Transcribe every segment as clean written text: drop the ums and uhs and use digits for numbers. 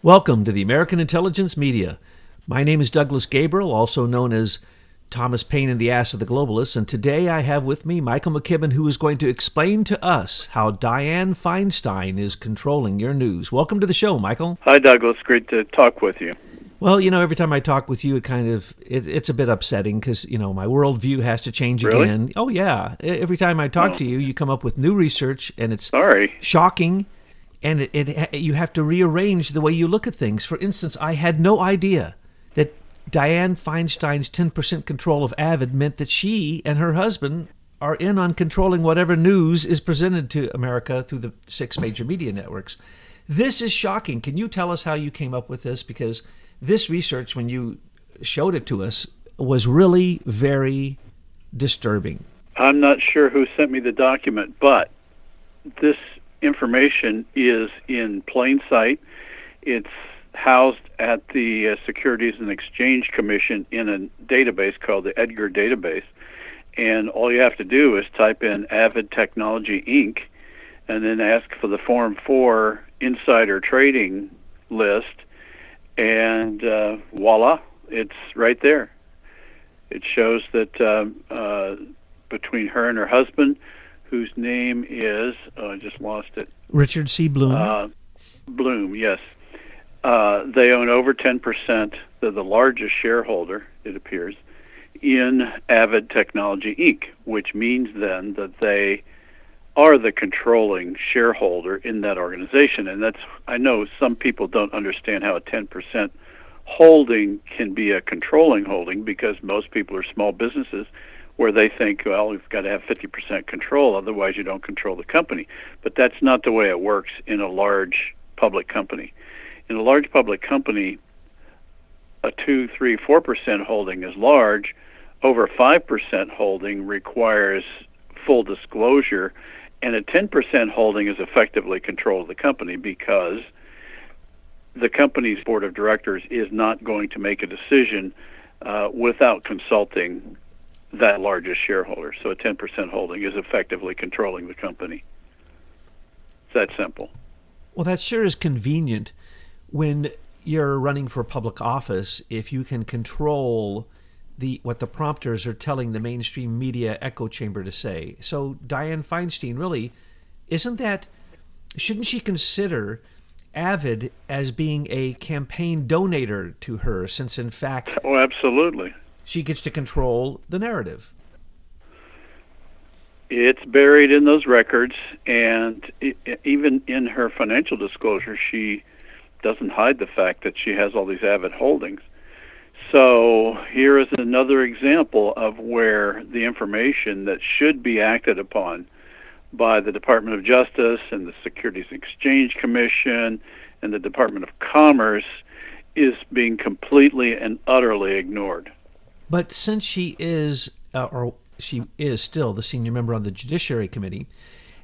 Welcome to the American Intelligence Media. My name is Douglas Gabriel, also known as Thomas Paine in the Ass of the Globalists, and today I have with me Michael McKibben, who is going to explain to us how Dianne Feinstein is controlling your news. Welcome to the show, Michael. Hi, Douglas. Great to talk with you. Well, every time I talk with you, it's a bit upsetting because, my worldview has to change Really? again. Oh, yeah. Every time I talk to you, you come up with new research, and it's Sorry. shocking. And you have to rearrange the way you look at things. For instance, I had no idea that Dianne Feinstein's 10% control of Avid meant that she and her husband are in on controlling whatever news is presented to America through the 6 major media networks. This is shocking. Can you tell us how you came up with this? Because this research, when you showed it to us, was really very disturbing. I'm not sure who sent me the document, but this information is in plain sight. It's housed at the Securities and Exchange Commission in a database called the Edgar database. And all you have to do is type in Avid Technology Inc. and then ask for the Form 4 insider trading list. And voila, it's right there. It shows that between her and her husband, whose name is, I just lost it. Richard C. Bloom. Bloom, yes. They own over 10%. They're the largest shareholder, it appears, in Avid Technology Inc., which means then that they are the controlling shareholder in that organization. And I know some people don't understand how a 10% holding can be a controlling holding, because most people are small businesses where they think, well, we've got to have 50% control, otherwise you don't control the company. But that's not the way it works in a large public company. In a large public company, a 2, 3, 4% holding is large. Over 5% holding requires full disclosure, and a 10% holding is effectively control of the company, because the company's board of directors is not going to make a decision without consulting that largest shareholder. So a 10% holding is effectively controlling the company. It's that simple. Well, that sure is convenient when you're running for public office, if you can control what the prompters are telling the mainstream media echo chamber to say. So Dianne Feinstein, really, shouldn't she consider Avid as being a campaign donator to her, since in fact... Oh, absolutely. She gets to control the narrative. It's buried in those records, and even in her financial disclosure, she doesn't hide the fact that she has all these Avid holdings. So here is another example of where the information that should be acted upon by the Department of Justice and the Securities and Exchange Commission and the Department of Commerce is being completely and utterly ignored. But since she is still the senior member on the Judiciary Committee,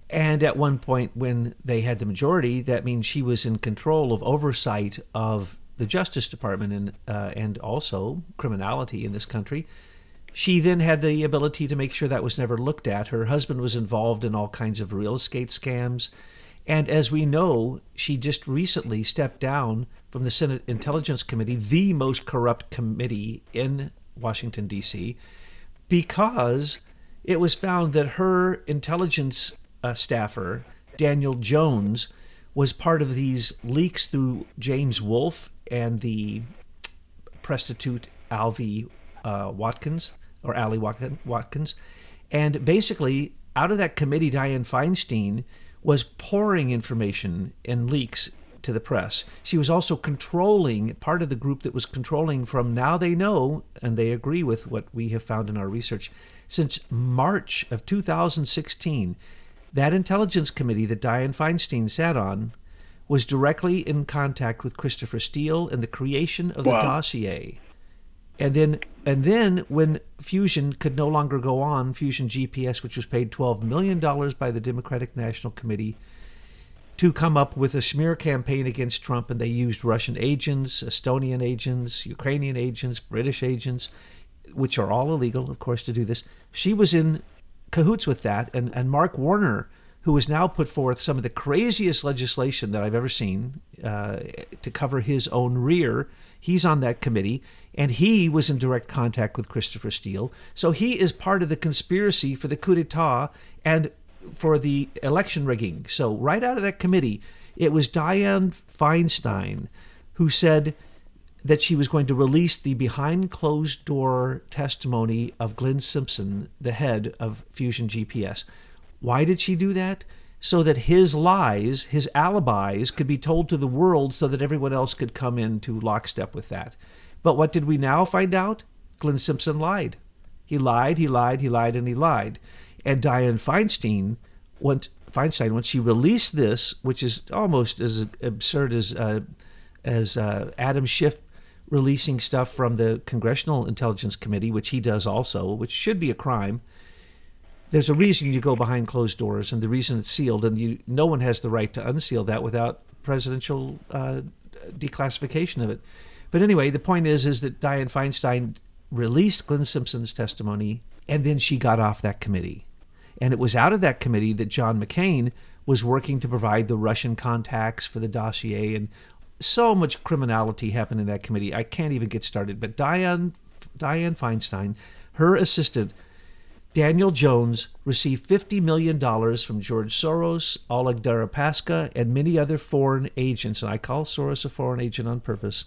and at one point when they had the majority, that means she was in control of oversight of the Justice Department and also criminality in this country. She then had the ability to make sure that was never looked at. Her husband was involved in all kinds of real estate scams. And as we know, she just recently stepped down from the Senate Intelligence Committee, the most corrupt committee in Washington, D.C., because it was found that her intelligence staffer, Daniel Jones, was part of these leaks through James Wolfe and the prostitute Alvy Watkins. And basically, out of that committee, Dianne Feinstein was pouring information and leaks to the press. She was also controlling, part of the group that was controlling from, now they know, and they agree with what we have found in our research, since March of 2016, that intelligence committee that Dianne Feinstein sat on was directly in contact with Christopher Steele in the creation of the dossier. And then when Fusion could no longer go on, Fusion GPS, which was paid $12 million by the Democratic National Committee to come up with a smear campaign against Trump, and they used Russian agents, Estonian agents, Ukrainian agents, British agents, which are all illegal, of course, to do this. She was in cahoots with that, and Mark Warner who has now put forth some of the craziest legislation that I've ever seen to cover his own rear. He's on that committee, and he was in direct contact with Christopher Steele. So he is part of the conspiracy for the coup d'etat and for the election rigging. So right out of that committee, it was Dianne Feinstein who said that she was going to release the behind closed door testimony of Glenn Simpson, the head of Fusion GPS. Why did she do that? So that his lies, his alibis, could be told to the world so that everyone else could come into lockstep with that. But what did we now find out? Glenn Simpson lied. He lied, and he lied. And Dianne Feinstein, when she released this, which is almost as absurd as Adam Schiff releasing stuff from the Congressional Intelligence Committee, which he does also, which should be a crime. There's a reason you go behind closed doors, and the reason it's sealed, and no one has the right to unseal that without presidential declassification of it. But anyway, the point is that Dianne Feinstein released Glenn Simpson's testimony, and then she got off that committee. And it was out of that committee that John McCain was working to provide the Russian contacts for the dossier, and so much criminality happened in that committee. I can't even get started. But Dianne Feinstein, her assistant, Daniel Jones, received $50 million from George Soros, Oleg Deripaska, and many other foreign agents, and I call Soros a foreign agent on purpose,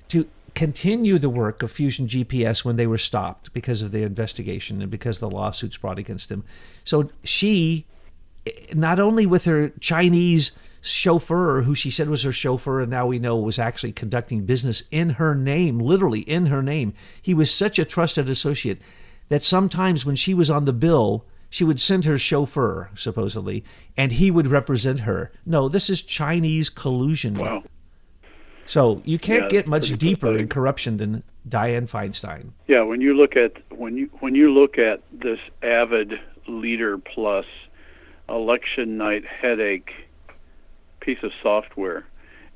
to continue the work of Fusion GPS when they were stopped because of the investigation and because of the lawsuits brought against them. So she, not only with her Chinese chauffeur, who she said was her chauffeur and now we know was actually conducting business in her name, literally in her name, he was such a trusted associate that sometimes when she was on the bill, she would send her chauffeur, supposedly, and he would represent her. No, this is Chinese collusion. Wow. So you can't get much deeper in corruption than Dianne Feinstein. Yeah, when you look at this Avid Leader Plus election night headache piece of software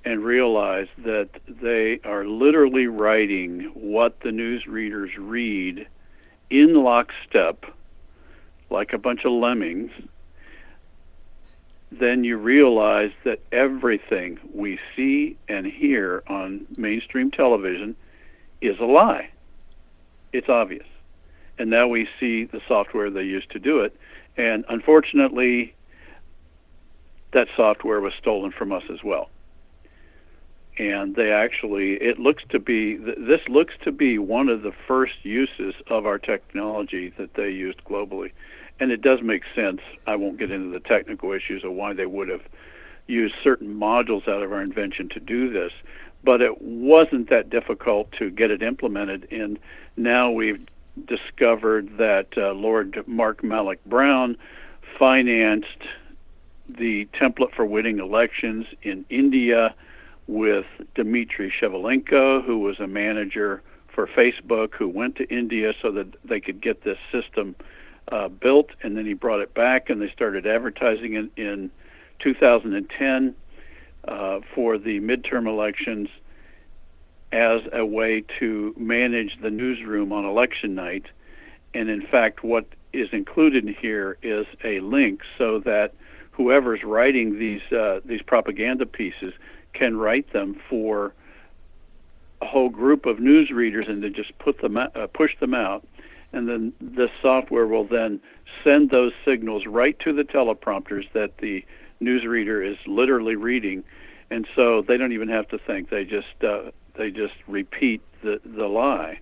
and realize that they are literally writing what the news readers read in lockstep, like a bunch of lemmings, then you realize that everything we see and hear on mainstream television is a lie. It's obvious. And now we see the software they used to do it. And unfortunately, that software was stolen from us as well. And this looks to be one of the first uses of our technology that they used globally. And it does make sense. I won't get into the technical issues of why they would have used certain modules out of our invention to do this, but it wasn't that difficult to get it implemented. And now we've discovered that Lord Mark Malloch Brown financed the template for winning elections in India with Dmitry Shevelenko, who was a manager for Facebook, who went to India so that they could get this system built, and then he brought it back, and they started advertising it in 2010 for the midterm elections as a way to manage the newsroom on election night. And in fact, what is included here is a link so that whoever's writing these propaganda pieces can write them for a whole group of news readers, and then just push them out. And then this software will then send those signals right to the teleprompters that the newsreader is literally reading, and so they don't even have to think. They just repeat the lie.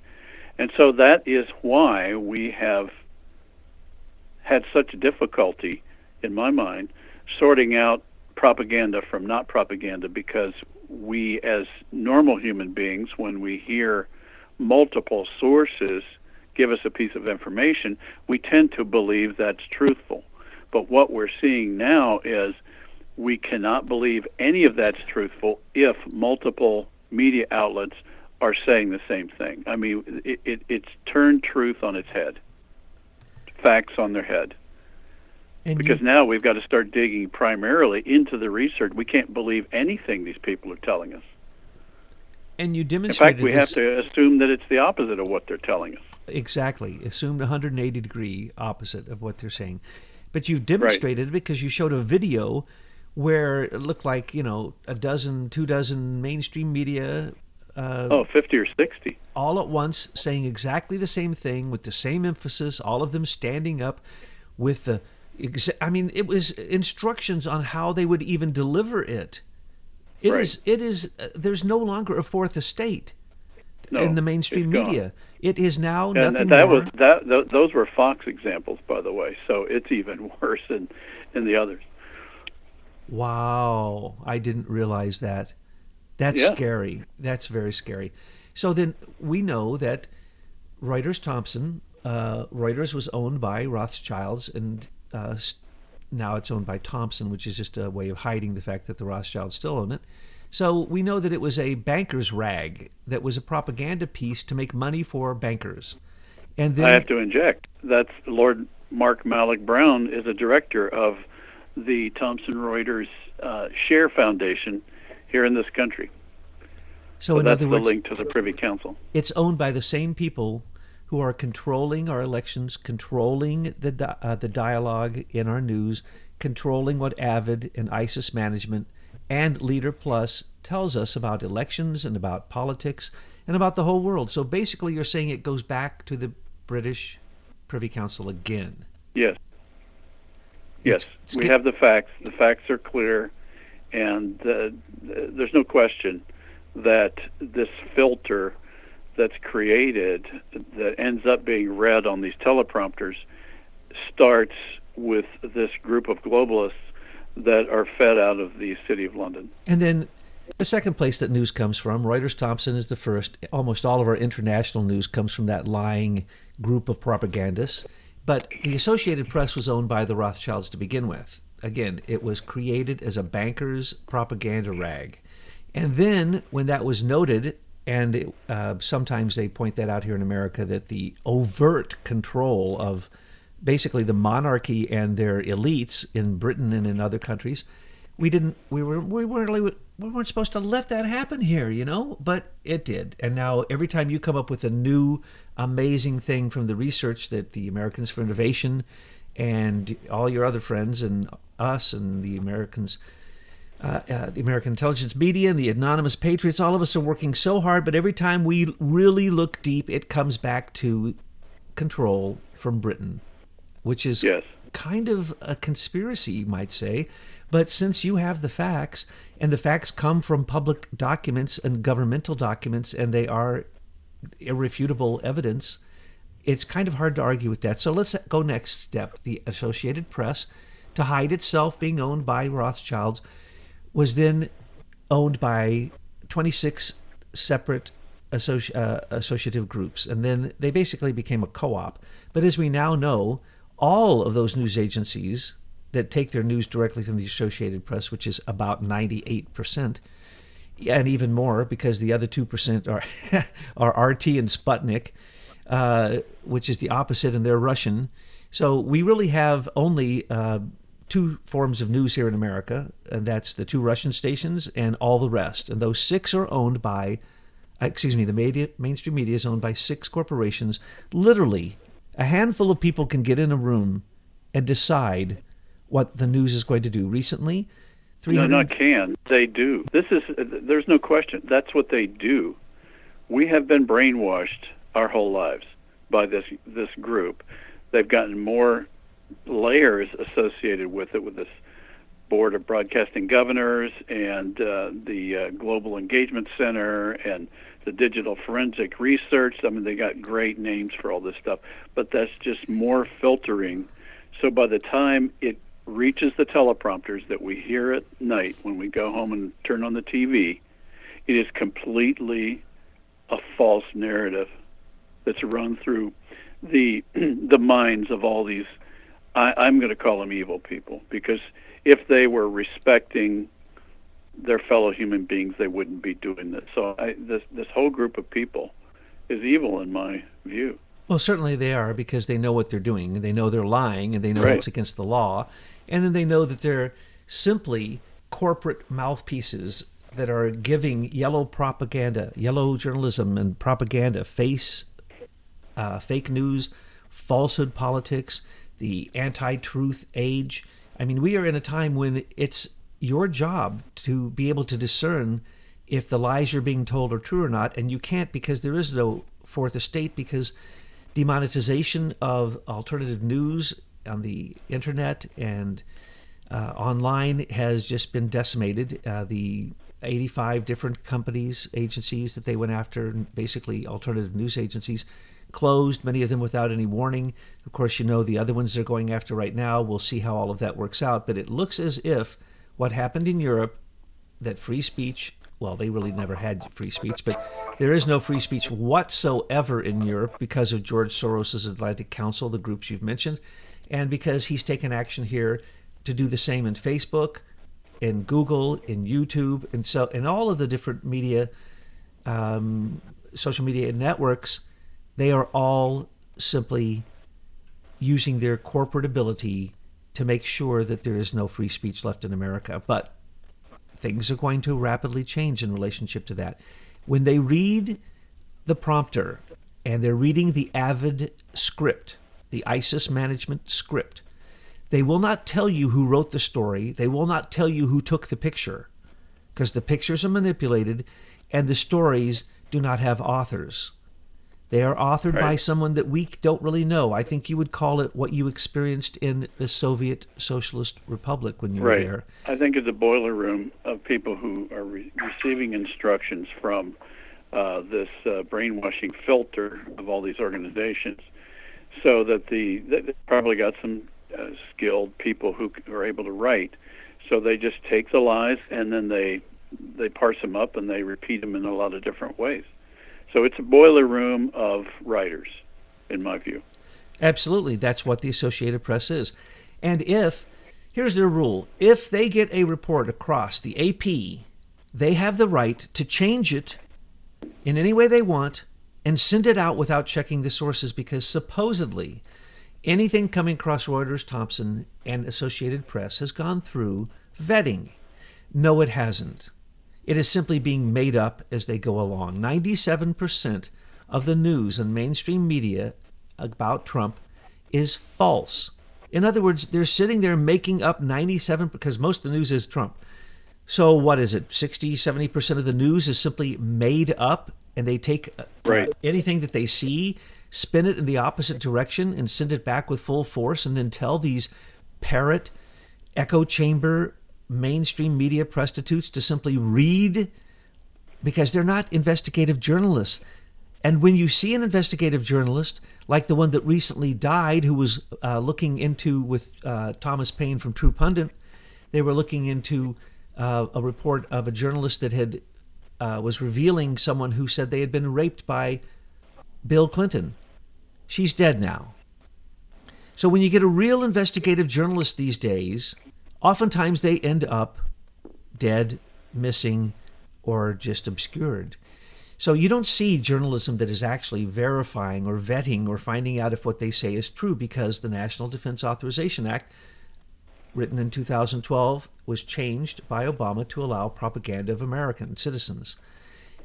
And so that is why we have had such difficulty, in my mind, sorting out propaganda from not propaganda, because we as normal human beings, when we hear multiple sources give us a piece of information, we tend to believe that's truthful. But what we're seeing now is we cannot believe any of that's truthful if multiple media outlets are saying the same thing. I mean, it's turned truth on its head, facts on their head. And because now we've got to start digging primarily into the research. We can't believe anything these people are telling us. And you demonstrated in fact, we have to assume that it's the opposite of what they're telling us. Exactly. Assumed 180-degree opposite of what they're saying. But you've Right. demonstrated it because you showed a video where it looked like, a dozen, 2 dozen mainstream media Oh, 50 or 60. all at once saying exactly the same thing with the same emphasis, all of them standing up with it was instructions on how they would even deliver it. Right. There's no longer a fourth estate in No, the it's mainstream gone. media. It is now And nothing that was more. those were Fox examples, by the way. So it's even worse in the others. Wow, I didn't realize that. That's Yeah. scary. That's very scary. So then we know that Reuters was owned by Rothschilds, and now it's owned by Thomson, which is just a way of hiding the fact that the Rothschilds still own it. So we know that it was a banker's rag that was a propaganda piece to make money for bankers. And I then, have to inject. That's Lord Mark Malloch Brown is a director of the Thomson Reuters Share Foundation here in this country. so So in that's other the words, link to the Privy Council. it's owned by the same people who are controlling our elections, controlling the dialogue in our news, controlling what Avid and ISIS management and Leader Plus tells us about elections and about politics and about the whole world. So basically, you're saying it goes back to the British Privy Council again. Yes. Yes. It's We have the facts. The facts are clear, and there's no question that this filter that's created that ends up being read on these teleprompters starts with this group of globalists that are fed out of the City of London. And then the second place that news comes from, Reuters Thomson is the first. Almost all of our international news comes from that lying group of propagandists. But the Associated Press was owned by the Rothschilds to begin with. Again, it was created as a banker's propaganda rag. And then when that was noted, and sometimes they point that out here in America, that the overt control of basically the monarchy and their elites in Britain and in other countries, we weren't supposed to let that happen here, but it did. And now every time you come up with a new amazing thing from the research that the Americans for Innovation and all your other friends and us and the Americans, the American intelligence media and the anonymous patriots, all of us are working so hard, but every time we really look deep, it comes back to control from Britain, which is Yes. kind of a conspiracy, you might say. But since you have the facts, and the facts come from public documents and governmental documents, and they are irrefutable evidence, it's kind of hard to argue with that. So let's go next step. The Associated Press, to hide itself being owned by Rothschilds, was then owned by 26 separate associative groups. And then they basically became a co-op. But as we now know, all of those news agencies that take their news directly from the Associated Press, which is about 98%, and even more because the other 2% are RT and Sputnik, which is the opposite, and they're Russian. So we really have only two forms of news here in America, and that's the two Russian stations and all the rest. And those six are owned by, the mainstream media is owned by six corporations. Literally, a handful of people can get in a room and decide what the news is going to do. Recently, 300... No, not can. They do. There's no question. That's what they do. We have been brainwashed our whole lives by this group. They've gotten more layers associated with it, with this board of broadcasting governors and the Global Engagement Center and the Digital Forensic Research. I mean, they got great names for all this stuff, but that's just more filtering. So by the time it reaches the teleprompters that we hear at night when we go home and turn on the TV, it is completely a false narrative that's run through the minds of all these, I'm going to call them evil people, because if they were respecting their fellow human beings, they wouldn't be doing this. So this whole group of people is evil in my view. Well, certainly they are, because they know what they're doing, and they know they're lying, and they know Right. that's against the law, and then they know that they're simply corporate mouthpieces that are giving yellow propaganda, yellow journalism and propaganda, fake news, falsehood politics, the anti-truth age. I mean, we are in a time when it's your job to be able to discern if the lies you're being told are true or not, and you can't because there is no fourth estate, because demonetization of alternative news on the internet and online has just been decimated. The 85 different companies, agencies that they went after, basically alternative news agencies, closed, many of them without any warning. Of course, you know the other ones they're going after right now. We'll see how all of that works out. But it looks as if what happened in Europe, that free speech, well, they really never had free speech, but there is no free speech whatsoever in Europe because of George Soros's Atlantic Council, the groups you've mentioned, and because he's taken action here to do the same in Facebook, in Google, in YouTube, and so in all of the different media, social media networks. They are all simply using their corporate ability to make sure that there is no free speech left in America. But things are going to rapidly change in relationship to that. When they read the prompter and they're reading the AVID script, the ISIS management script, they will not tell you who wrote the story. They will not tell you who took the picture, because the pictures are manipulated and the stories do not have authors. They are authored by someone that we don't really know. I think you would call it what you experienced in the Soviet Socialist Republic when you were there. I think it's a boiler room of people who are receiving instructions from this brainwashing filter of all these organizations, so that they probably got some skilled people who are able to write. So they just take the lies and then they parse them up and they repeat them in a lot of different ways. So it's a boiler room of writers, in my view. Absolutely. That's what the Associated Press is. And here's their rule, if they get a report across the AP, they have the right to change it in any way they want and send it out without checking the sources, because supposedly anything coming across Reuters, Thomson, and Associated Press has gone through vetting. No, it hasn't. It is simply being made up as they go along. 97% of the news in mainstream media about Trump is false. In other words, they're sitting there making up 97%, because most of the news is Trump. So what is it? 60, 70% of the news is simply made up, and they take anything that they see, spin it in the opposite direction, and send it back with full force, and then tell these parrot, echo chamber, mainstream media prostitutes to simply read, because they're not investigative journalists. And when you see an investigative journalist, like the one that recently died, who was looking into, with Thomas Paine from True Pundit, they were looking into a report of a journalist that had was revealing someone who said they had been raped by Bill Clinton. She's dead now. So when you get a real investigative journalist these days, oftentimes they end up dead, missing, or just obscured. So you don't see journalism that is actually verifying or vetting or finding out if what they say is true, because the National Defense Authorization Act, written in 2012, was changed by Obama to allow propaganda of American citizens.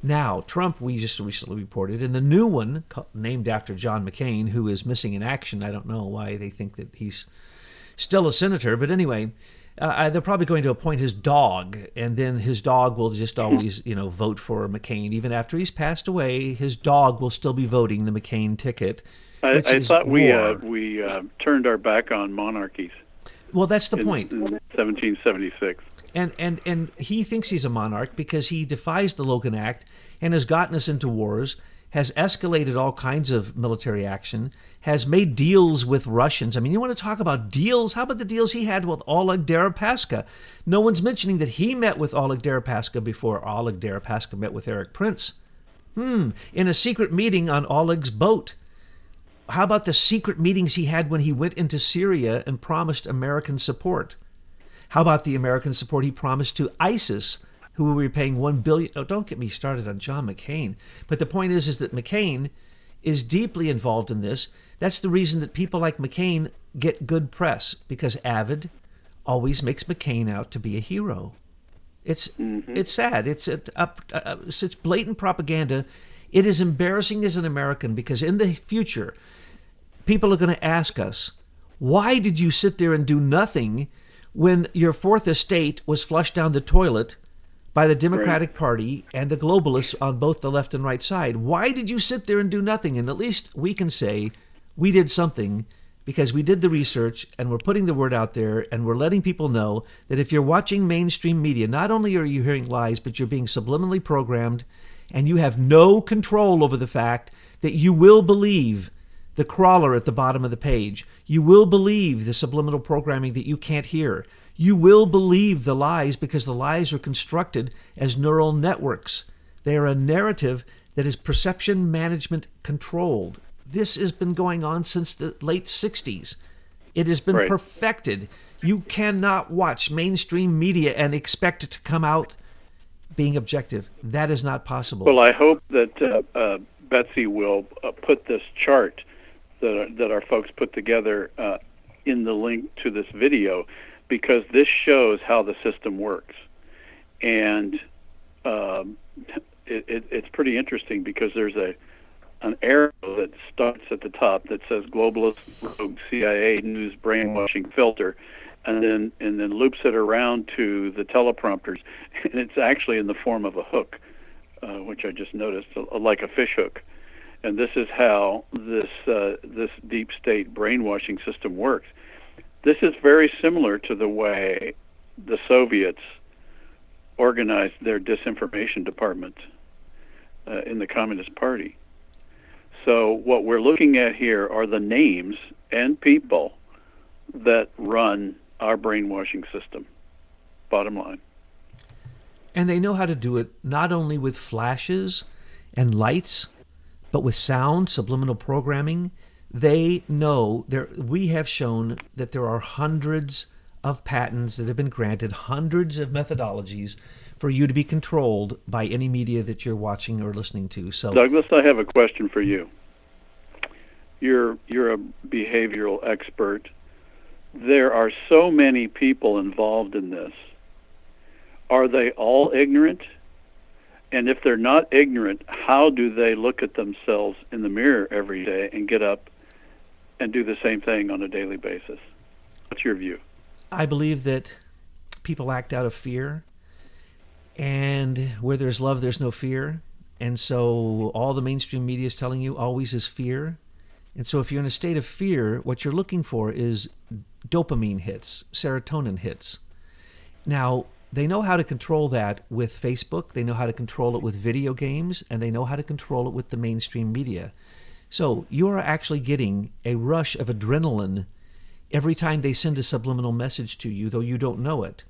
Now, Trump, we just recently reported, and the new one, named after John McCain, who is missing in action. I don't know why they think that he's still a senator, but anyway, they're probably going to appoint his dog, and then his dog will just always, vote for McCain. Even after he's passed away, his dog will still be voting the McCain ticket. I thought we turned our back on monarchies. Well, that's the point. In 1776. And he thinks he's a monarch because he defies the Logan Act and has gotten us into wars, has escalated all kinds of military action, has made deals with Russians. I mean, you want to talk about deals? How about the deals he had with Oleg Deripaska? No one's mentioning that he met with Oleg Deripaska before Oleg Deripaska met with Eric Prince. In a secret meeting on Oleg's boat. How about the secret meetings he had when he went into Syria and promised American support? How about the American support he promised to ISIS, who will be paying $1 billion? Oh, don't get me started on John McCain. But the point is that McCain is deeply involved in this. That's the reason that people like McCain get good press, because Avid always makes McCain out to be a hero. It's sad. It's blatant propaganda. It is embarrassing as an American, because in the future, people are going to ask us, Why did you sit there and do nothing when your fourth estate was flushed down the toilet by the Democratic Party and the globalists on both the left and right side? Why did you sit there and do nothing? And at least we can say we did something because we did the research and we're putting the word out there and we're letting people know that if you're watching mainstream media, not only are you hearing lies, but you're being subliminally programmed and you have no control over the fact that you will believe the crawler at the bottom of the page. You will believe the subliminal programming that you can't hear. You will believe the lies because the lies are constructed as neural networks. They are a narrative that is perception management controlled. This has been going on since the late 60s. It has been perfected. You cannot watch mainstream media and expect it to come out being objective. That is not possible. Well, I hope that Betsy will put this chart that our folks put together in the link to this video, because this shows how the system works. And it's pretty interesting because there's an arrow that starts at the top that says globalist, rogue, CIA, news, brainwashing, filter, and then loops it around to the teleprompters. And it's actually in the form of a hook, which I just noticed, like a fish hook. And this is how this deep state brainwashing system works. This is very similar to the way the Soviets organized their disinformation department in the Communist Party. So what we're looking at here are the names and people that run our brainwashing system, bottom line. And they know how to do it not only with flashes and lights, but with sound, subliminal programming. They know we have shown that there are hundreds of patents that have been granted, hundreds of methodologies for you to be controlled by any media that you're watching or listening to. So, Douglas, I have a question for you. You're a behavioral expert. There are so many people involved in this. Are they all ignorant? And if they're not ignorant, how do they look at themselves in the mirror every day and get up and do the same thing on a daily basis? What's your view? I believe that people act out of fear, and where there's love, there's no fear. And so all the mainstream media is telling you always is fear. And so if you're in a state of fear, what you're looking for is dopamine hits, serotonin hits. Now, they know how to control that with Facebook, they know how to control it with video games, and they know how to control it with the mainstream media. So you are actually getting a rush of adrenaline every time they send a subliminal message to you, though you don't know it.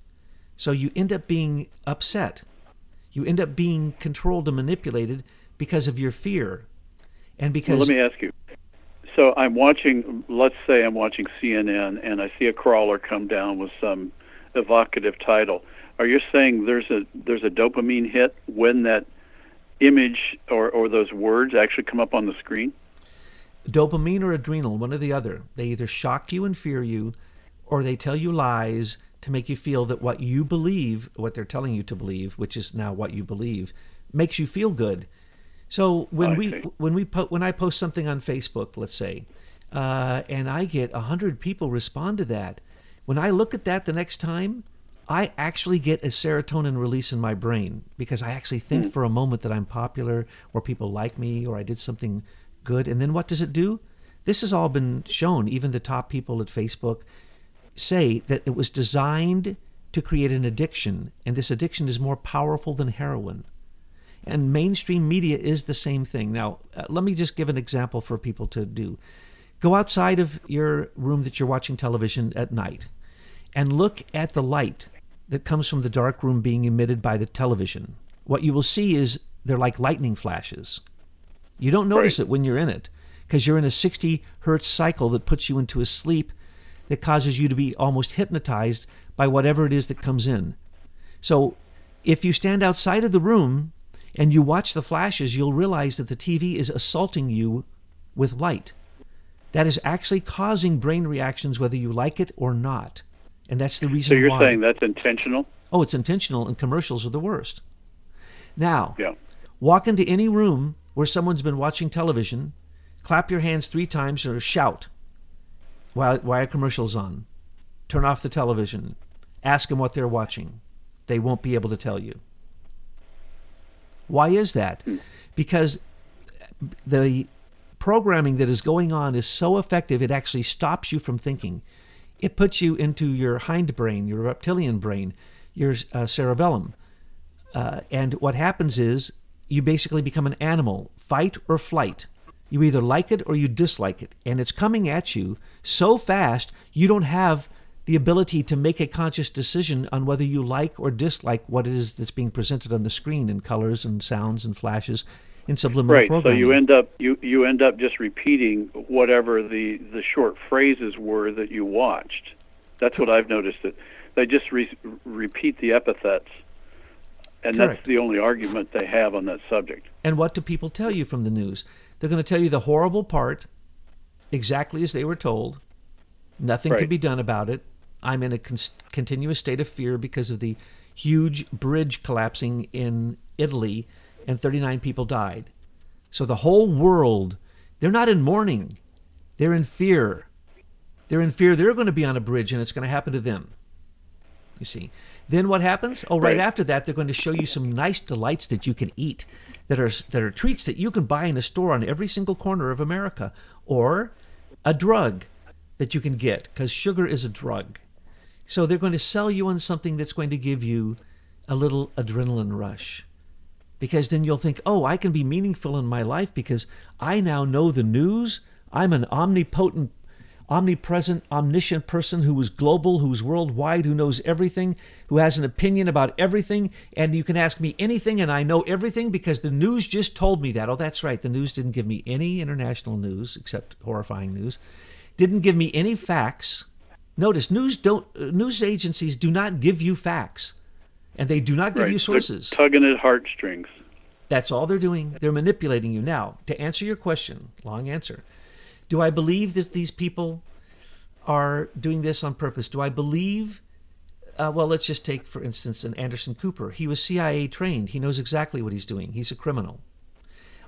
So you end up being upset. You end up being controlled and manipulated because of your fear. And because... Well, let me ask you. So let's say I'm watching CNN, and I see a crawler come down with some evocative title. Are you saying there's a dopamine hit when that image or those words actually come up on the screen? Dopamine or adrenal, one or the other. They either shock you and fear you, or they tell you lies to make you feel that what you believe, what they're telling you to believe, which is now what you believe, makes you feel good. So when I post something on Facebook, let's say, and I get 100 people respond to that, when I look at that the next time, I actually get a serotonin release in my brain because I actually think for a moment that I'm popular or people like me or I did something good. And then what does it do? This has all been shown. Even the top people at Facebook say that it was designed to create an addiction, and this addiction is more powerful than heroin. And mainstream media is the same thing. Now, let me just give an example for people to do. Go outside of your room that you're watching television at night and look at the light that comes from the dark room being emitted by the television. What you will see is they're like lightning flashes. You don't notice it when you're in it because you're in a 60 hertz cycle that puts you into a sleep that causes you to be almost hypnotized by whatever it is that comes in. So if you stand outside of the room and you watch the flashes, you'll realize that the TV is assaulting you with light. That is actually causing brain reactions whether you like it or not. And that's the reason why. So you're saying that's intentional? Oh, it's intentional, and commercials are the worst. Now, walk into any room where someone's been watching television, clap your hands 3 times or shout. Why are commercials on? Turn off the television. Ask them what they're watching. They won't be able to tell you. Why is that? Because the programming that is going on is so effective, it actually stops you from thinking. It puts you into your hindbrain, your reptilian brain, your cerebellum. And what happens is you basically become an animal, fight or flight. You either like it or you dislike it. And it's coming at you so fast, you don't have the ability to make a conscious decision on whether you like or dislike what it is that's being presented on the screen in colors and sounds and flashes in subliminal programming. So you end up just repeating whatever the short phrases were that you watched. That's what I've noticed. That they just repeat the epithets, and Correct. That's the only argument they have on that subject. And what do people tell you from the news? They're going to tell you the horrible part, exactly as they were told. Nothing Right. could be done about it. I'm in a continuous state of fear because of the huge bridge collapsing in Italy, and 39 people died. So the whole world, they're not in mourning. They're in fear. They're in fear they're going to be on a bridge and it's going to happen to them. You see. Then what happens? Oh, right after that, they're going to show you some nice delights that you can eat, that are treats that you can buy in a store on every single corner of America, or a drug that you can get, because sugar is a drug. So they're going to sell you on something that's going to give you a little adrenaline rush. Because then you'll think, oh, I can be meaningful in my life because I now know the news. I'm an omnipotent, omnipresent, omniscient person who is global, who's worldwide, who knows everything, who has an opinion about everything. And you can ask me anything and I know everything because the news just told me that. Oh, that's right. The news didn't give me any international news except horrifying news. Didn't give me any facts. Notice, news agencies do not give you facts, and they do not give you sources. They're tugging at heartstrings. That's all they're doing. They're manipulating you. Now, to answer your question, long answer, do I believe that these people are doing this on purpose? Do I believe, well, let's just take, for instance, an Anderson Cooper. He was CIA trained. He knows exactly what he's doing. He's a criminal.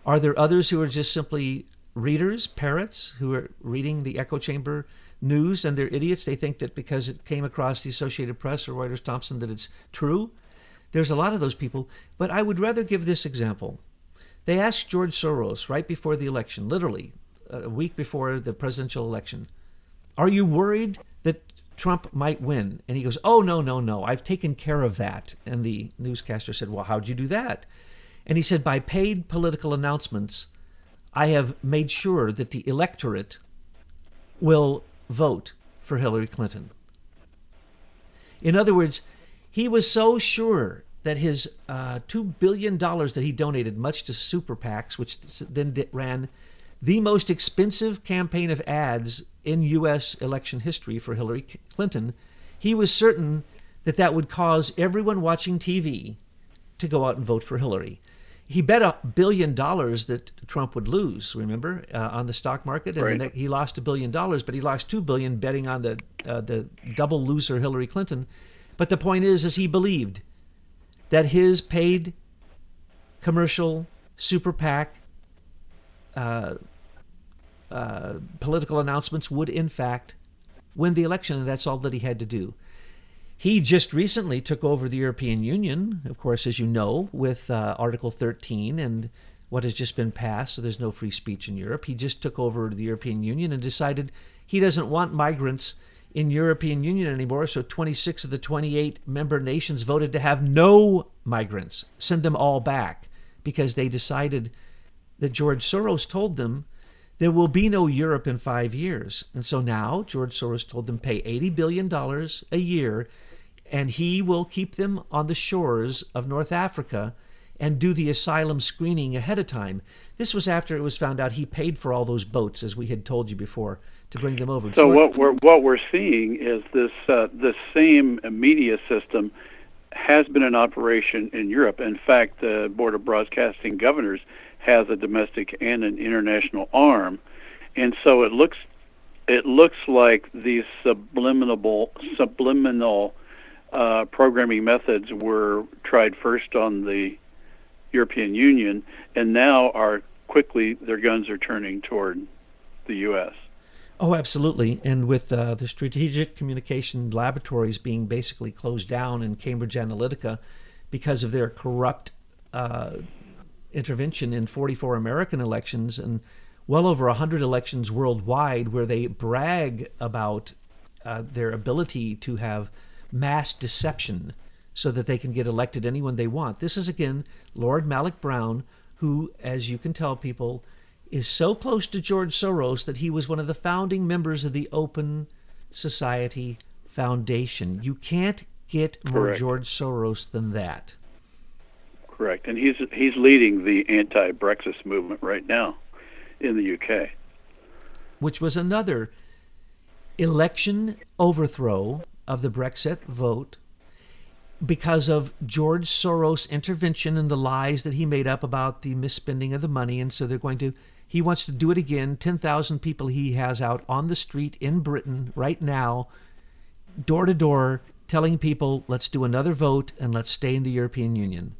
Are there others who are just simply readers, parrots, who are reading the echo chamber news and they're idiots? They think that because it came across the Associated Press or Reuters Thompson that it's true. There's a lot of those people, but I would rather give this example. They asked George Soros right before the election, literally a week before the presidential election, are you worried that Trump might win? And he goes, oh, no, I've taken care of that. And the newscaster said, well, how'd you do that? And he said, by paid political announcements, I have made sure that the electorate will vote for Hillary Clinton. In other words, he was so sure that his $2 billion that he donated, much to super PACs, which then ran the most expensive campaign of ads in U.S. election history for Hillary Clinton, he was certain that that would cause everyone watching TV to go out and vote for Hillary. He bet $1 billion that Trump would lose, remember, on the stock market. And right. He lost $1 billion, but he lost $2 billion betting on the double loser Hillary Clinton. But the point is he believed that his paid commercial super PAC political announcements would, in fact, win the election, and that's all that he had to do. He just recently took over the European Union, of course, as you know, with Article 13 and what has just been passed, so there's no free speech in Europe. He just took over the European Union and decided he doesn't want migrants in European Union anymore, so 26 of the 28 member nations voted to have no migrants, send them all back, because they decided that George Soros told them there will be no Europe in 5 years. And so now George Soros told them pay $80 billion a year, and he will keep them on the shores of North Africa and do the asylum screening ahead of time. This was after it was found out he paid for all those boats, as we had told you before, to bring them over. So what we're seeing is this same media system has been in operation in Europe. In fact, the Board of Broadcasting Governors has a domestic and an international arm, and so it looks like these subliminal programming methods were tried first on the European Union, and now their guns are turning toward the U.S. Oh, absolutely. And with the strategic communication laboratories being basically closed down in Cambridge Analytica because of their corrupt uh, intervention in 44 American elections and well over 100 elections worldwide, where they brag about their ability to have mass deception so that they can get elected anyone they want. This is, again, Lord Malik Brown, who, as you can tell people, is so close to George Soros that he was one of the founding members of the Open Society Foundation. You can't get more Correct. George Soros than that. Correct. And he's leading the anti-Brexit movement right now in the UK. Which was another election overthrow of the Brexit vote because of George Soros' intervention and the lies that he made up about the misspending of the money. And so he wants to do it again. 10,000 people he has out on the street in Britain right now, door to door, telling people, let's do another vote and let's stay in the European Union.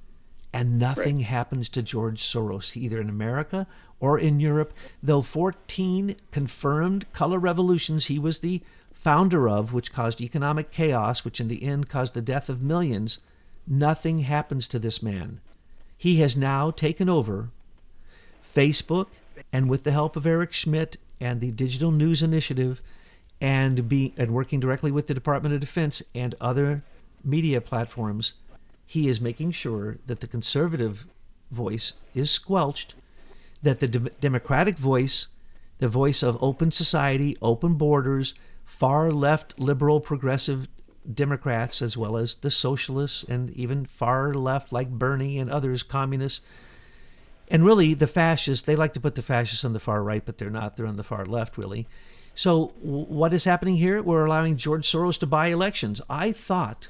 And nothing happens to George Soros, either in America or in Europe, though 14 confirmed color revolutions he was the founder of, which caused economic chaos, which in the end caused the death of millions. Nothing happens to this man. He has now taken over Facebook, and with the help of Eric Schmidt and the Digital News Initiative, and working directly with the Department of Defense and other media platforms, he is making sure that the conservative voice is squelched, that the democratic voice, the voice of open society, open borders, far left liberal progressive Democrats, as well as the socialists and even far left like Bernie and others, communists, and really the fascists. They like to put the fascists on the far right, but they're not. They're on the far left, really. So what is happening here? We're allowing George Soros to buy elections. I thought,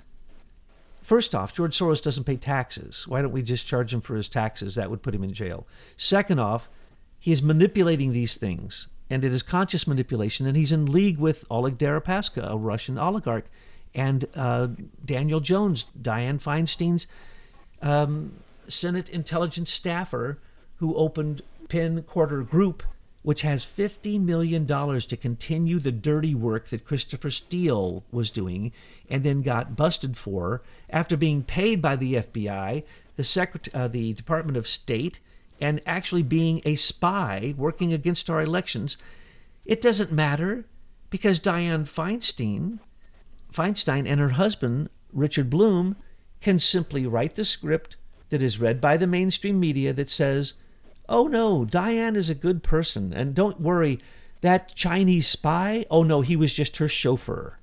first off, George Soros doesn't pay taxes. Why don't we just charge him for his taxes? That would put him in jail. Second off, he is manipulating these things, and it is conscious manipulation, and he's in league with Oleg Deripaska, a Russian oligarch, and Daniel Jones, Dianne Feinstein's Senate intelligence staffer, who opened Penn Quarter Group, which has $50 million to continue the dirty work that Christopher Steele was doing and then got busted for after being paid by the FBI, the Department of State, and actually being a spy working against our elections. It doesn't matter because Dianne Feinstein and her husband, Richard Bloom, can simply write the script that is read by the mainstream media that says, oh no, Dianne is a good person, and don't worry, that Chinese spy, oh no, he was just her chauffeur.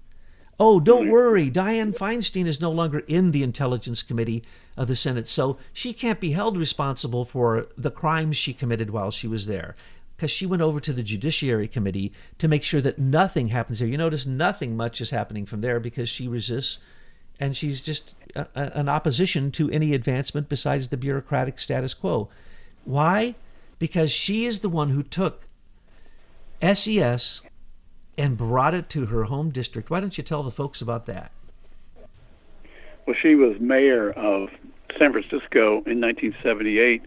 Oh, don't worry, Dianne Feinstein is no longer in the Intelligence Committee of the Senate, so she can't be held responsible for the crimes she committed while she was there, because she went over to the Judiciary Committee to make sure that nothing happens there. You notice nothing much is happening from there because she resists, and she's just an opposition to any advancement besides the bureaucratic status quo. Why? Because she is the one who took SES and brought it to her home district. Why don't you tell the folks about that? Well, she was mayor of San Francisco in 1978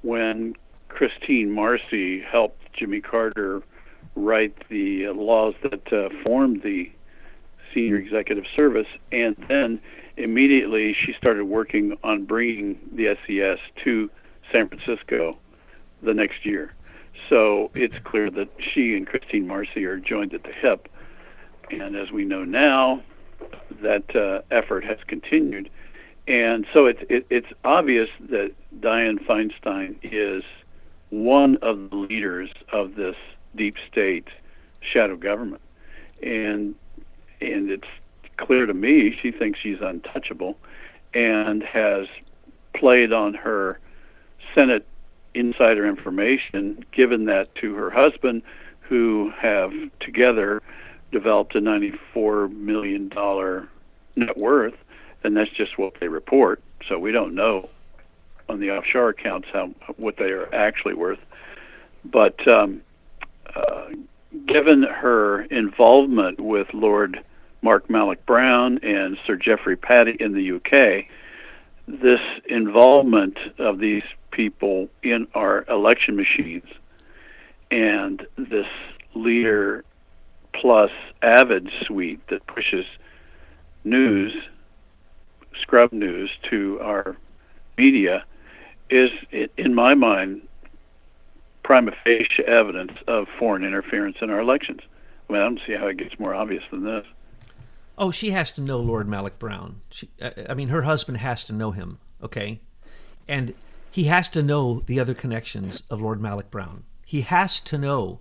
when Christine Marcy helped Jimmy Carter write the laws that formed the Senior Executive Service, and then immediately she started working on bringing the SES to San Francisco the next year. So it's clear that she and Christine Marcy are joined at the hip. And as we know now, that effort has continued. And so it's obvious that Dianne Feinstein is one of the leaders of this deep state shadow government. And it's clear to me she thinks she's untouchable and has played on her Senate insider information, given that to her husband, who have together developed a $94 million net worth, and that's just what they report. So we don't know on the offshore accounts what they are actually worth. But given her involvement with Lord Mark Malloch Brown and Sir Geoffrey Patty in the UK, this involvement of these people in our election machines and this leader plus Avid suite that pushes news, scrub news to our media is, in my mind, prima facie evidence of foreign interference in our elections. I mean, I don't see how it gets more obvious than this. Oh, she has to know Lord Malloch Brown. I mean, her husband has to know him, okay? And he has to know the other connections of Lord Malloch Brown. He has to know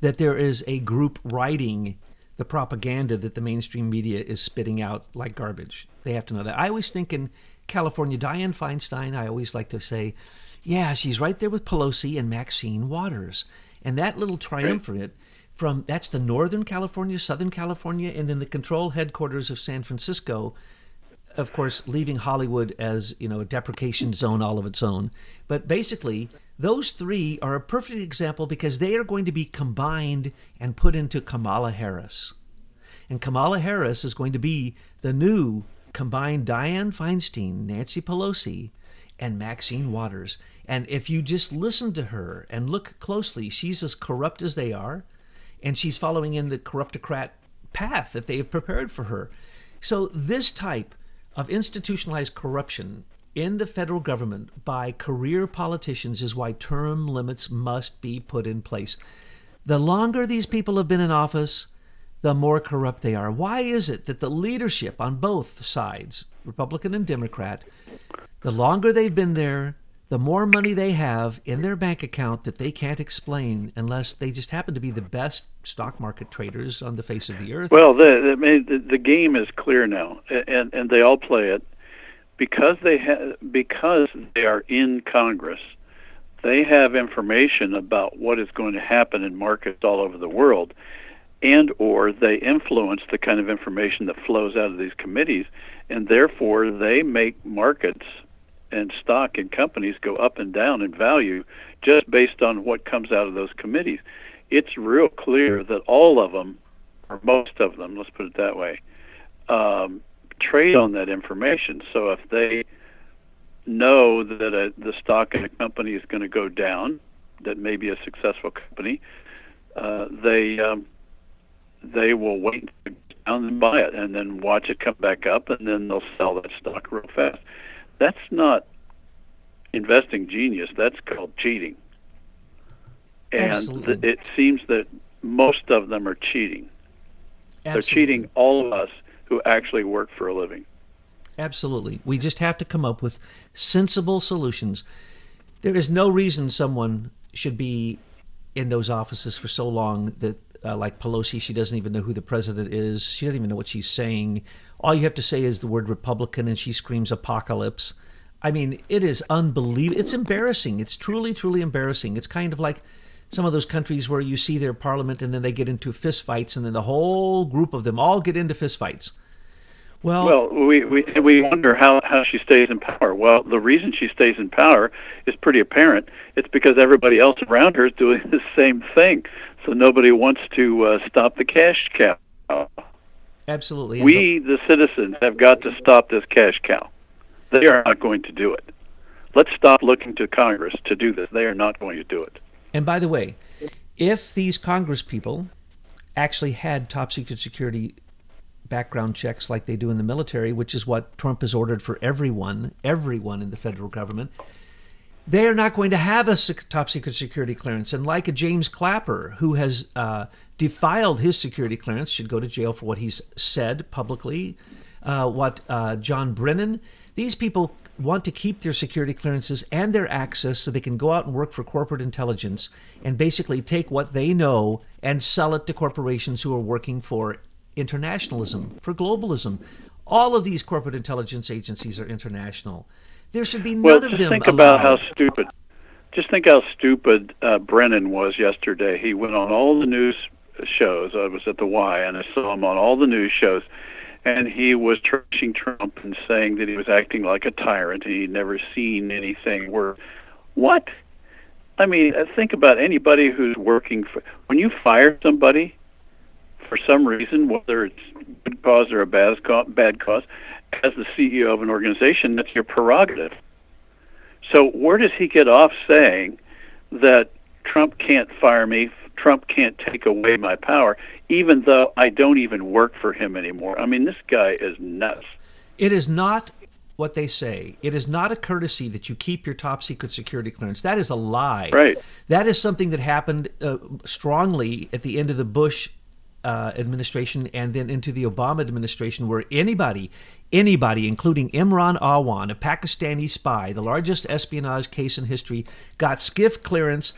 that there is a group writing the propaganda that the mainstream media is spitting out like garbage. They have to know that. I always think in California, Dianne Feinstein, I always like to say, yeah, she's right there with Pelosi and Maxine Waters. And that little triumvirate that's the Northern California, Southern California, and then the control headquarters of San Francisco, of course, leaving Hollywood as, a deprecation zone all of its own. But basically, those three are a perfect example because they are going to be combined and put into Kamala Harris. And Kamala Harris is going to be the new combined Dianne Feinstein, Nancy Pelosi, and Maxine Waters. And if you just listen to her and look closely, she's as corrupt as they are, and she's following in the corruptocrat path that they have prepared for her. So this type of institutionalized corruption in the federal government by career politicians is why term limits must be put in place. The longer these people have been in office, the more corrupt they are. Why is it that the leadership on both sides, Republican and Democrat, the longer they've been there, the more money they have in their bank account that they can't explain unless they just happen to be the best stock market traders on the face of the earth? Well, the game is clear now, and they all play it because because they are in Congress. They have information about what is going to happen in markets all over the world, and or they influence the kind of information that flows out of these committees, and therefore they make markets and stock and companies go up and down in value just based on what comes out of those committees. It's real clear that all of them, or most of them, let's put it that way, trade on that information. So if they know that the stock in a company is going to go down, that may be a successful company, they will wait down and buy it and then watch it come back up, and then they'll sell that stock real fast. That's not investing genius. That's called cheating. And it seems that most of them are cheating. Absolutely. They're cheating all of us who actually work for a living. Absolutely. We just have to come up with sensible solutions. There is no reason someone should be in those offices for so long that, like Pelosi, she doesn't even know who the president is. She doesn't even know what she's saying. All you have to say is the word Republican, and she screams apocalypse. I mean, it is unbelievable. It's embarrassing. It's truly, truly embarrassing. It's kind of like some of those countries where you see their parliament and then they get into fistfights, and then the whole group of them all get into fistfights. Well, we wonder how she stays in power. Well, the reason she stays in power is pretty apparent. It's because everybody else around her is doing the same thing. So nobody wants to stop the cash cow. Absolutely. We, the citizens, have got to stop this cash cow. They are not going to do it. Let's stop looking to Congress to do this. They are not going to do it. And by the way, if these Congress people actually had top secret security background checks like they do in the military, which is what Trump has ordered for everyone in the federal government, they are not going to have a top secret security clearance. And like a James Clapper, who has defiled his security clearance, should go to jail for what he's said publicly, John Brennan, these people want to keep their security clearances and their access so they can go out and work for corporate intelligence and basically take what they know and sell it to corporations who are working for internationalism, for globalism. All of these corporate intelligence agencies are international. There should be none of them think allowed. About how stupid. Just think how stupid Brennan was yesterday. He went on all the news shows. I was at the Y, and I saw him on all the news shows, and he was trashing Trump and saying that he was acting like a tyrant and he'd never seen anything worse. What? I mean, think about anybody who's working for. When you fire somebody for some reason, whether it's a good cause or a bad cause, as the CEO of an organization, that's your prerogative. So where does he get off saying that Trump can't fire me Trump can't take away my power, even though I don't even work for him anymore. I mean, this guy is nuts. It is not what they say. It is not a courtesy that you keep your top secret security clearance. That is a lie. Right. That is something that happened strongly at the end of the Bush administration and then into the Obama administration, where anybody, including Imran Awan, a Pakistani spy, the largest espionage case in history, got SCIF clearance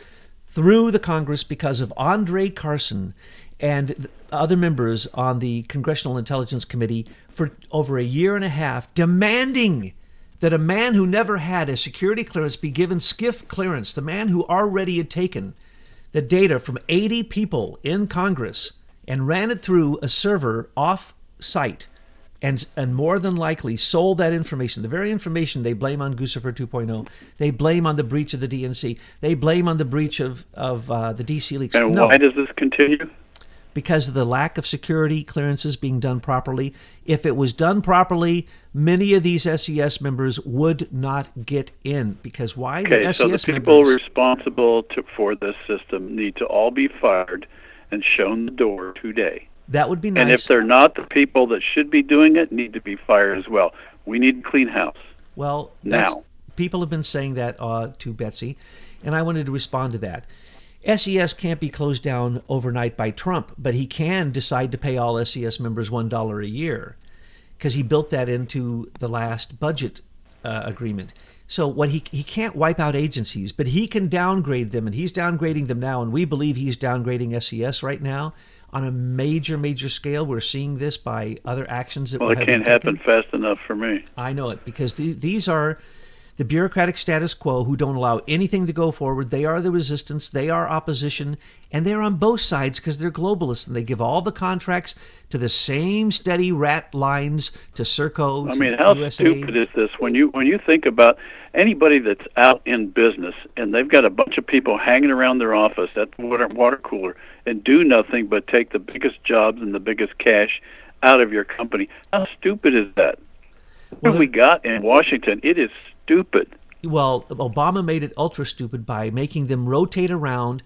through the Congress because of Andre Carson and other members on the Congressional Intelligence Committee for over a year and a half, demanding that a man who never had a security clearance be given SCIF clearance, the man who already had taken the data from 80 people in Congress and ran it through a server off-site and more than likely sold that information, the very information they blame on Guccifer 2.0, they blame on the breach of the DNC, they blame on the breach of the DC leaks. And why does this continue? Because of the lack of security clearances being done properly. If it was done properly, many of these SES members would not get in. Because why? Okay, the so the SES people members, responsible for this system need to all be fired and shown the door today. that would be nice. And if they're not, the people that should be doing it need to be fired as well. We need to clean house. Well, now. People have been saying that to Betsy, and I wanted to respond to that. SES can't be closed down overnight by Trump, but he can decide to pay all SES members $1 a year because he built that into the last budget agreement. So what he can't wipe out agencies, but he can downgrade them, and he's downgrading them now, and we believe he's downgrading SES right now on a major, major scale. We're seeing this by other actions that Well, it can't happen fast enough for me. I know it, because these are the bureaucratic status quo who don't allow anything to go forward. They are the resistance. They are opposition. And they're on both sides because they're globalists. And they give all the contracts to the same steady rat lines to Serco, I mean, how USA. stupid is this? When you think about anybody that's out in business and they've got a bunch of people hanging around their office at the water cooler and do nothing but take the biggest jobs and the biggest cash out of your company, how stupid is that? What have we got in Washington? It is stupid. Well, Obama made it ultra stupid by making them rotate around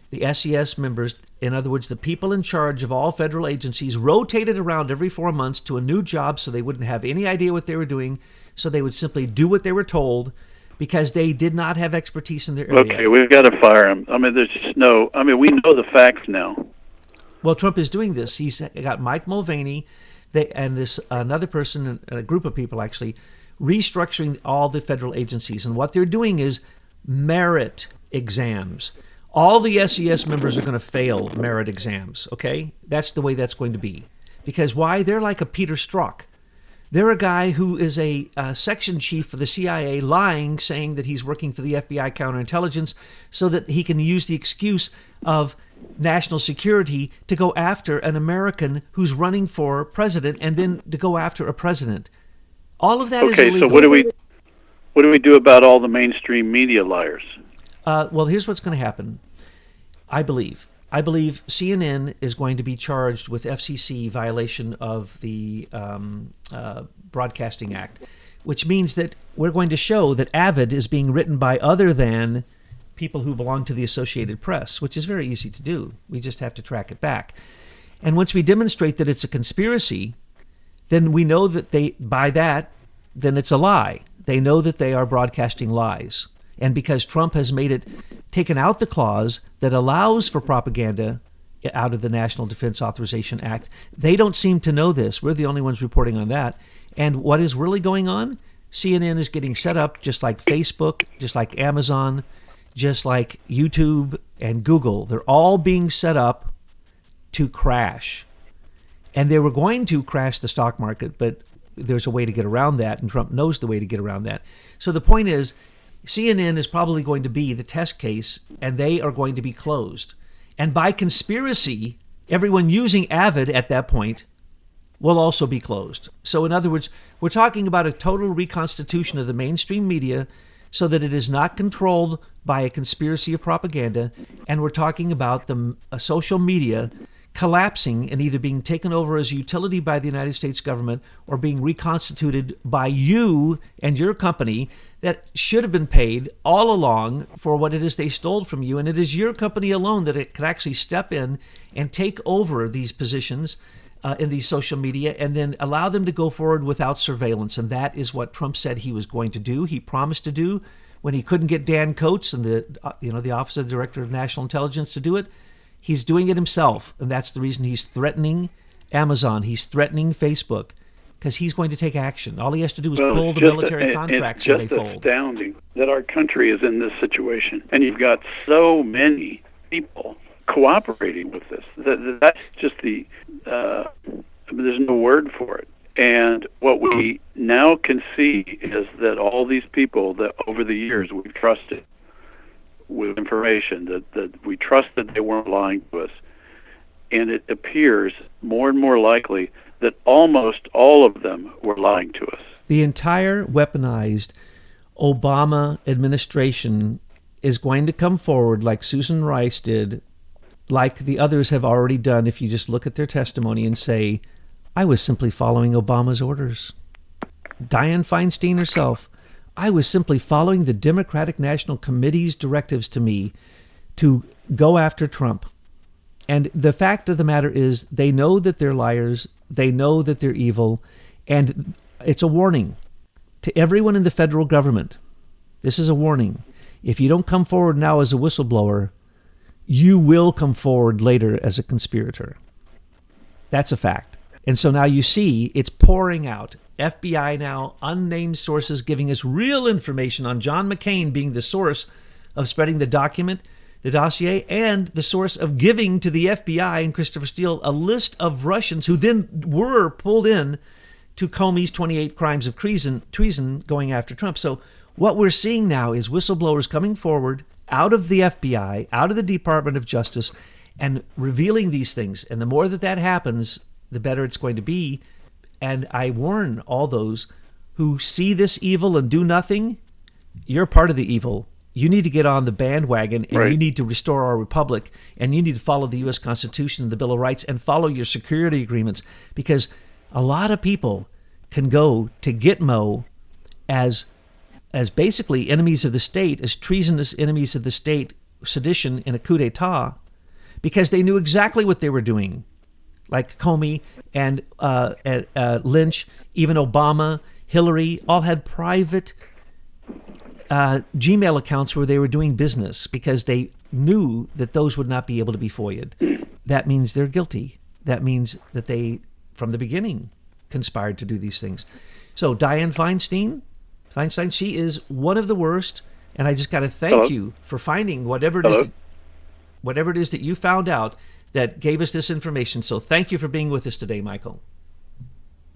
the SES members. In other words, the people in charge of all federal agencies rotated around every 4 months to a new job so they wouldn't have any idea what they were doing, so they would simply do what they were told because they did not have expertise in their area. Okay, we've got to fire him. I mean, there's just no... I mean, we know the facts now. Well, Trump is doing this. He's got Mike Mulvaney and this another person, a group of people actually, restructuring all the federal agencies. And what they're doing is merit exams. All the SES members are going to fail merit exams, okay? That's the way that's going to be. Because why? They're like a Peter Strzok. They're a guy who is a section chief for the CIA lying, saying that he's working for the FBI counterintelligence so that he can use the excuse of national security to go after an American who's running for president and then to go after a president. All of that is illegal. Okay, so what do we do about all the mainstream media liars? Well, here's what's going to happen. I believe CNN is going to be charged with FCC violation of the Broadcasting Act, which means that we're going to show that Avid is being written by other than people who belong to the Associated Press, which is very easy to do. We just have to track it back. And once we demonstrate that it's a conspiracy, then we know that then it's a lie. They know that they are broadcasting lies. And because Trump has taken out the clause that allows for propaganda out of the National Defense Authorization Act, they don't seem to know this. We're the only ones reporting on that. And what is really going on? CNN is getting set up just like Facebook, just like Amazon, just like YouTube and Google. They're all being set up to crash. And they were going to crash the stock market, but there's a way to get around that, and Trump knows the way to get around that. So the point is, CNN is probably going to be the test case, and they are going to be closed. And by conspiracy, everyone using Avid at that point will also be closed. So in other words, we're talking about a total reconstitution of the mainstream media so that it is not controlled by a conspiracy of propaganda, and we're talking about the social media collapsing and either being taken over as a utility by the United States government or being reconstituted by you and your company that should have been paid all along for what it is they stole from you. And it is your company alone that it could actually step in and take over these positions in these social media and then allow them to go forward without surveillance. And that is what Trump said he was going to do. He promised to do when he couldn't get Dan Coates and the Office of the Director of National Intelligence to do it. He's doing it himself, and that's the reason he's threatening Amazon. He's threatening Facebook because he's going to take action. All he has to do is pull the military contracts and they fold. It's just astounding that our country is in this situation, and you've got so many people cooperating with this. That's just there's no word for it. And what we now can see is that all these people that over the years we've trusted with information, that we trusted they weren't lying to us, and it appears more and more likely that almost all of them were lying to us. The entire weaponized Obama administration is going to come forward like Susan Rice did, like the others have already done, if you just look at their testimony and say, I was simply following Obama's orders. Dianne Feinstein herself, I was simply following the Democratic National Committee's directives to me to go after Trump. And the fact of the matter is they know that they're liars. They know that they're evil. And it's a warning to everyone in the federal government. This is a warning. If you don't come forward now as a whistleblower, you will come forward later as a conspirator. That's a fact. And so now you see it's pouring out. FBI now, unnamed sources giving us real information on John McCain being the source of spreading the document, the dossier, and the source of giving to the FBI and Christopher Steele a list of Russians who then were pulled in to Comey's 28 crimes of treason going after Trump. So what we're seeing now is whistleblowers coming forward out of the FBI, out of the Department of Justice, and revealing these things. And the more that happens, the better it's going to be. And I warn all those who see this evil and do nothing, you're part of the evil. You need to get on the bandwagon, and right. You need to restore our republic, and you need to follow the U.S. Constitution and the Bill of Rights and follow your security agreements, because a lot of people can go to Gitmo as basically enemies of the state, as treasonous enemies of the state, sedition in a coup d'etat, because they knew exactly what they were doing. Like Comey and Lynch, even Obama, Hillary, all had private Gmail accounts where they were doing business because they knew that those would not be able to be FOIA'd. That means they're guilty. That means that they, from the beginning, conspired to do these things. So Dianne Feinstein, she is one of the worst, and I just got to thank you for finding whatever it is that you found out that gave us this information. So thank you for being with us today, Michael.